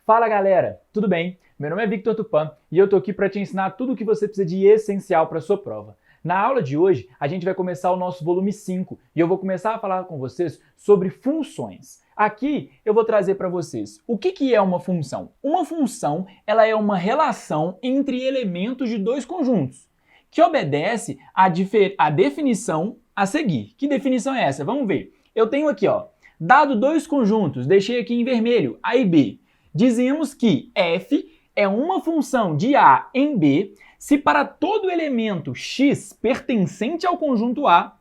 Fala galera, tudo bem? Meu nome é Victor Tupã e eu tô aqui para te ensinar tudo o que você precisa de essencial para sua prova. Na aula de hoje, a gente vai começar o nosso volume 5 e eu vou começar a falar com vocês sobre funções. Aqui eu vou trazer para vocês o que é uma função. Uma função ela é uma relação entre elementos de dois conjuntos, que obedece à definição a seguir. Que definição é essa? Vamos ver. Eu tenho aqui, dado dois conjuntos, deixei aqui em vermelho, A e B. Dizemos que f é uma função de A em B se para todo elemento x pertencente ao conjunto A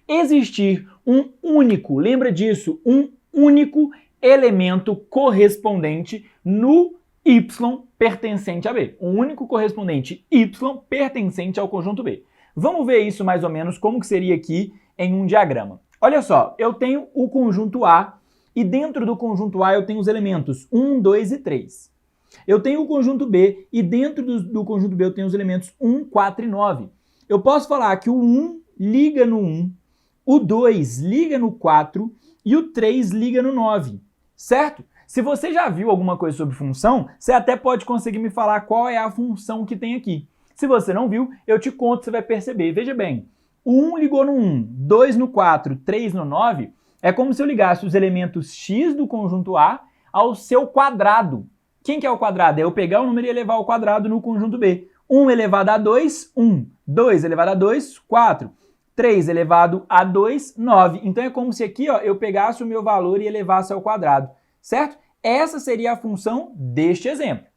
existir um único, lembra disso, um único elemento correspondente no y pertencente a B. Um único correspondente y pertencente ao conjunto B. Vamos ver isso mais ou menos como que seria aqui em um diagrama. Olha só, eu tenho o conjunto A e dentro do conjunto A eu tenho os elementos 1, 2 e 3. Eu tenho o conjunto B e dentro do conjunto B eu tenho os elementos 1, 4 e 9. Eu posso falar que o 1 liga no 1, o 2 liga no 4 e o 3 liga no 9, certo? Se você já viu alguma coisa sobre função, você até pode conseguir me falar qual é a função que tem aqui. Se você não viu, eu te conto, você vai perceber. Veja bem, o 1 ligou no 1, 2 no 4, 3 no 9, é como se eu ligasse os elementos x do conjunto A ao seu quadrado. Quem que é o quadrado? É eu pegar o número e elevar ao quadrado no conjunto B. 1 elevado a 2, 1. 2 elevado a 2, 4. 3 elevado a 2, 9. Então é como se aqui eu pegasse o meu valor e elevasse ao quadrado, certo? Essa seria a função deste exemplo.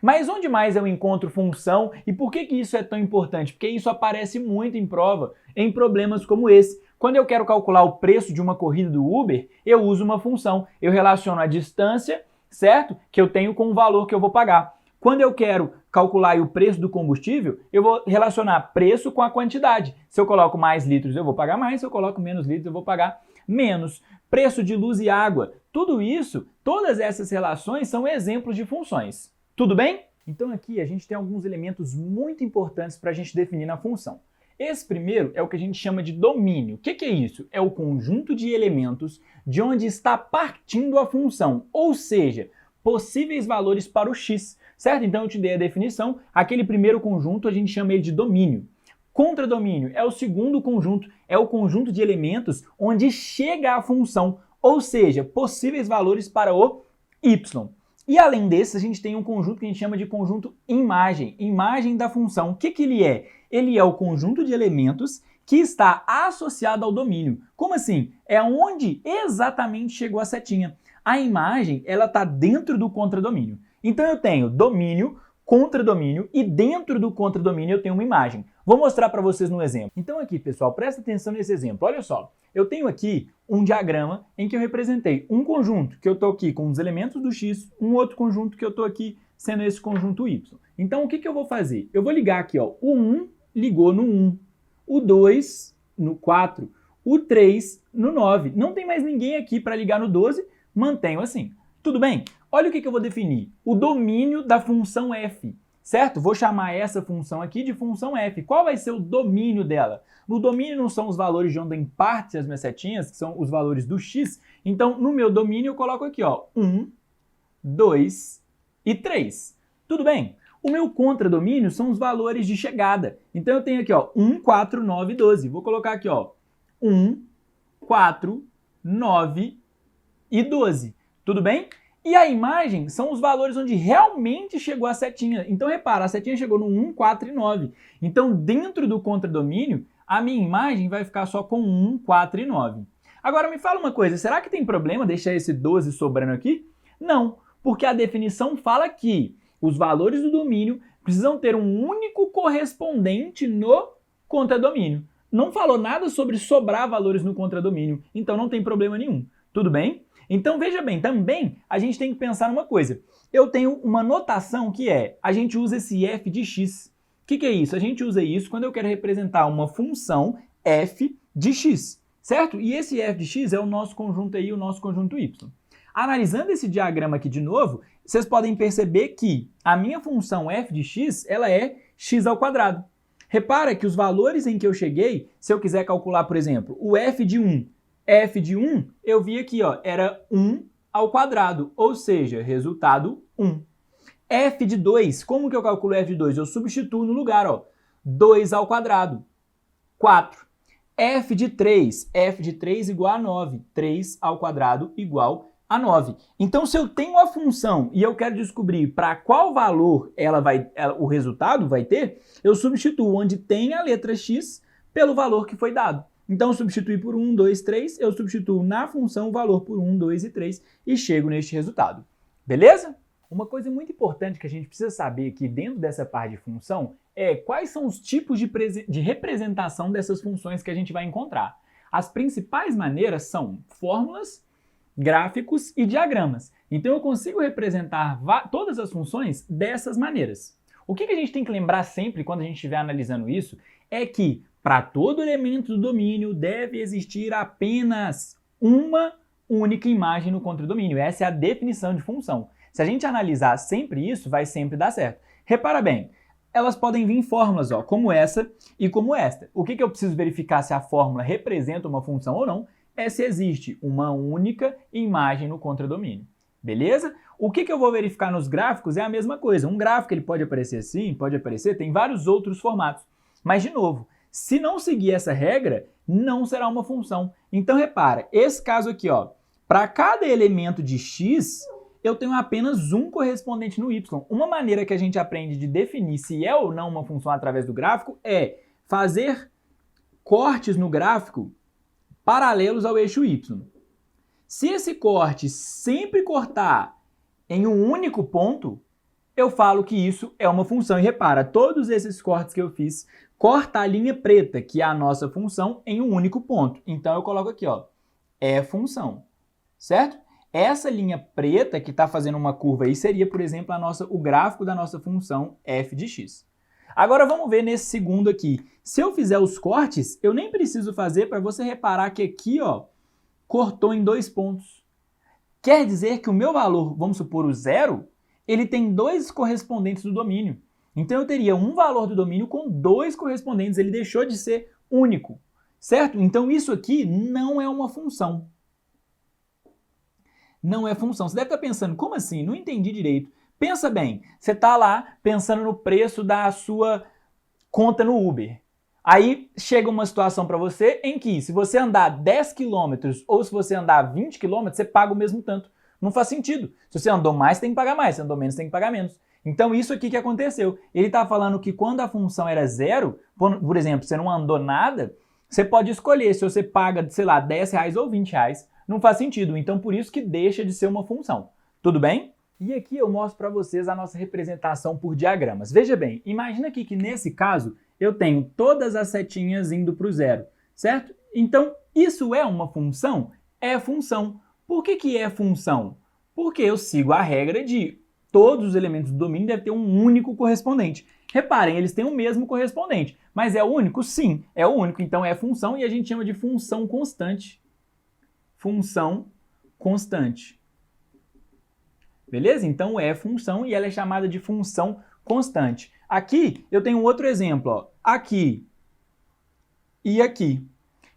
Mas onde mais eu encontro função e por que isso é tão importante? Porque isso aparece muito em prova, em problemas como esse. Quando eu quero calcular o preço de uma corrida do Uber, eu uso uma função. Eu relaciono a distância, certo? Que eu tenho com o valor que eu vou pagar. Quando eu quero calcular o preço do combustível, eu vou relacionar preço com a quantidade. Se eu coloco mais litros, eu vou pagar mais. Se eu coloco menos litros, eu vou pagar menos. Preço de luz e água. Tudo isso, todas essas relações são exemplos de funções. Tudo bem? Então aqui a gente tem alguns elementos muito importantes para a gente definir na função. Esse primeiro é o que a gente chama de domínio. O que é isso? É o conjunto de elementos de onde está partindo a função, ou seja, possíveis valores para o x, certo? Então eu te dei a definição, aquele primeiro conjunto a gente chama ele de domínio. Contradomínio é o segundo conjunto, é o conjunto de elementos onde chega a função, ou seja, possíveis valores para o y. E além desse, a gente tem um conjunto que a gente chama de conjunto imagem, imagem da função. O que ele é? Ele é o conjunto de elementos que está associado ao domínio. Como assim? É onde exatamente chegou a setinha. A imagem, ela está dentro do contradomínio. Então eu tenho domínio, contradomínio e dentro do contradomínio eu tenho uma imagem. Vou mostrar para vocês no exemplo. Então aqui, pessoal, presta atenção nesse exemplo. Olha só, eu tenho aqui um diagrama em que eu representei um conjunto que eu estou aqui com os elementos do x, um outro conjunto que eu estou aqui sendo esse conjunto y. Então o que eu vou fazer? Eu vou ligar aqui, o 1 ligou no 1, o 2 no 4, o 3 no 9. Não tem mais ninguém aqui para ligar no 12, mantenho assim. Tudo bem? Olha o que eu vou definir. O domínio da função f, certo? Vou chamar essa função aqui de função f. Qual vai ser o domínio dela? No domínio não são os valores de onde em parte as minhas setinhas, que são os valores do x. Então, no meu domínio eu coloco aqui, 1, 2 e 3. Tudo bem? O meu contradomínio são os valores de chegada. Então eu tenho aqui, 1, 4, 9 e 12. Vou colocar aqui, 1, 4, 9 e 12. Tudo bem? E a imagem são os valores onde realmente chegou a setinha. Então repara, a setinha chegou no 1, 4 e 9. Então dentro do contradomínio, a minha imagem vai ficar só com 1, 4 e 9. Agora me fala uma coisa, será que tem problema deixar esse 12 sobrando aqui? Não, porque a definição fala que os valores do domínio precisam ter um único correspondente no contradomínio. Não falou nada sobre sobrar valores no contradomínio, então não tem problema nenhum. Tudo bem? Então veja bem, também a gente tem que pensar numa coisa. Eu tenho uma notação que a gente usa esse f de x. O que é isso? A gente usa isso quando eu quero representar uma função f de x, certo? E esse f de x é o nosso conjunto aí, o nosso conjunto y. Analisando esse diagrama aqui de novo, vocês podem perceber que a minha função f de x, ela é x ao quadrado. Repara que os valores em que eu cheguei, se eu quiser calcular, por exemplo, o f de 1, eu vi aqui, era 1 ao quadrado, ou seja, resultado 1. f de 2, como que eu calculo f de 2? Eu substituo no lugar, ó, 2 ao quadrado, 4. f de 3 igual a 9, 3 ao quadrado igual a 9. Então, se eu tenho uma função e eu quero descobrir para qual valor o resultado vai ter, eu substituo onde tem a letra x pelo valor que foi dado. Então, substituir por 1, 2, 3, eu substituo na função o valor por 1, 2 e 3 e chego neste resultado. Beleza? Uma coisa muito importante que a gente precisa saber aqui dentro dessa parte de função é quais são os tipos de representação dessas funções que a gente vai encontrar. As principais maneiras são fórmulas, gráficos e diagramas. Então eu consigo representar todas as funções dessas maneiras. O que a gente tem que lembrar sempre quando a gente estiver analisando isso é que para todo elemento do domínio deve existir apenas uma única imagem no contradomínio. Essa é a definição de função. Se a gente analisar sempre isso, vai sempre dar certo. Repara bem, elas podem vir em fórmulas, ó, como essa e como esta. O que eu preciso verificar se a fórmula representa uma função ou não é se existe uma única imagem no contradomínio. Beleza? O que eu vou verificar nos gráficos é a mesma coisa. Um gráfico ele pode aparecer assim, pode aparecer, tem vários outros formatos. Mas, de novo, se não seguir essa regra, não será uma função. Então, repara, esse caso aqui, ó, para cada elemento de x, eu tenho apenas um correspondente no y. Uma maneira que a gente aprende de definir se é ou não uma função através do gráfico é fazer cortes no gráfico paralelos ao eixo y. Se esse corte sempre cortar em um único ponto, eu falo que isso é uma função. E repara, todos esses cortes que eu fiz corta a linha preta, que é a nossa função, em um único ponto. Então eu coloco aqui, ó, é função, certo? Essa linha preta que está fazendo uma curva aí seria, por exemplo, o gráfico da nossa função f de x. Agora vamos ver nesse segundo aqui. Se eu fizer os cortes, eu nem preciso fazer para você reparar que aqui, ó, cortou em 2 pontos. Quer dizer que o meu valor, vamos supor o 0, ele tem 2 correspondentes do domínio. Então eu teria um valor do domínio com 2 correspondentes, ele deixou de ser único, certo? Então isso aqui não é uma função. Não é função. Você deve estar pensando, como assim? Não entendi direito. Pensa bem, você está lá pensando no preço da sua conta no Uber. Aí chega uma situação para você em que se você andar 10 km ou se você andar 20 km, você paga o mesmo tanto. Não faz sentido. Se você andou mais, tem que pagar mais. Se andou menos, tem que pagar menos. Então isso aqui que aconteceu. Ele está falando que quando a função era 0, por exemplo, você não andou nada, você pode escolher se você paga, sei lá, 10 reais ou 20 reais. Não faz sentido. Então por isso que deixa de ser uma função. Tudo bem? E aqui eu mostro para vocês a nossa representação por diagramas. Veja bem, imagina aqui que nesse caso eu tenho todas as setinhas indo para o 0, certo? Então isso é uma função? É função. Por que é função? Porque eu sigo a regra de todos os elementos do domínio devem ter um único correspondente. Reparem, eles têm o mesmo correspondente, mas é o único? Sim, é o único. Então é função e a gente chama de função constante. Função constante. Beleza? Então é função e ela é chamada de função constante. Aqui eu tenho outro exemplo, ó. Aqui e aqui.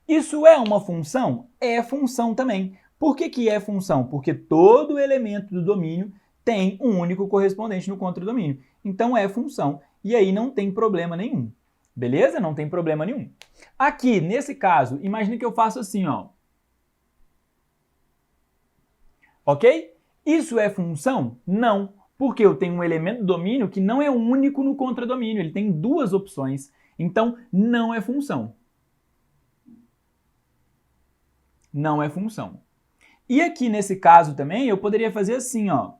Isso é uma função? É função também. Por que é função? Porque todo elemento do domínio tem um único correspondente no contradomínio. Então é função. E aí não tem problema nenhum. Beleza? Não tem problema nenhum. Aqui, nesse caso, imagine que eu faço assim, ó. Ok? Isso é função? Não, porque eu tenho um elemento do domínio que não é único no contradomínio, ele tem 2 opções, então não é função. Não é função. E aqui nesse caso também eu poderia fazer assim, ó,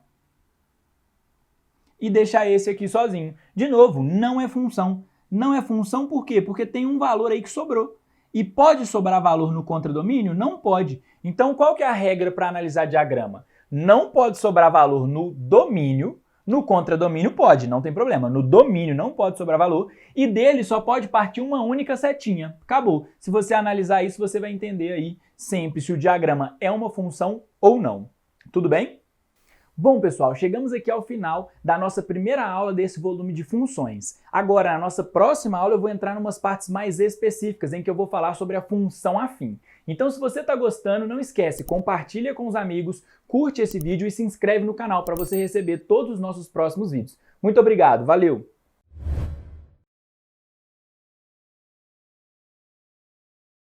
e deixar esse aqui sozinho. De novo, não é função. Não é função por quê? Porque tem um valor aí que sobrou. E pode sobrar valor no contradomínio? Não pode. Então qual que é a regra para analisar diagrama? Não pode sobrar valor no domínio, no contradomínio pode, não tem problema. No domínio não pode sobrar valor e dele só pode partir uma única setinha. Acabou. Se você analisar isso, você vai entender aí sempre se o diagrama é uma função ou não. Tudo bem? Bom, pessoal, chegamos aqui ao final da nossa primeira aula desse volume de funções. Agora, na nossa próxima aula, eu vou entrar em umas partes mais específicas, em que eu vou falar sobre a função afim. Então, se você está gostando, não esquece, compartilha com os amigos, curte esse vídeo e se inscreve no canal para você receber todos os nossos próximos vídeos. Muito obrigado, valeu!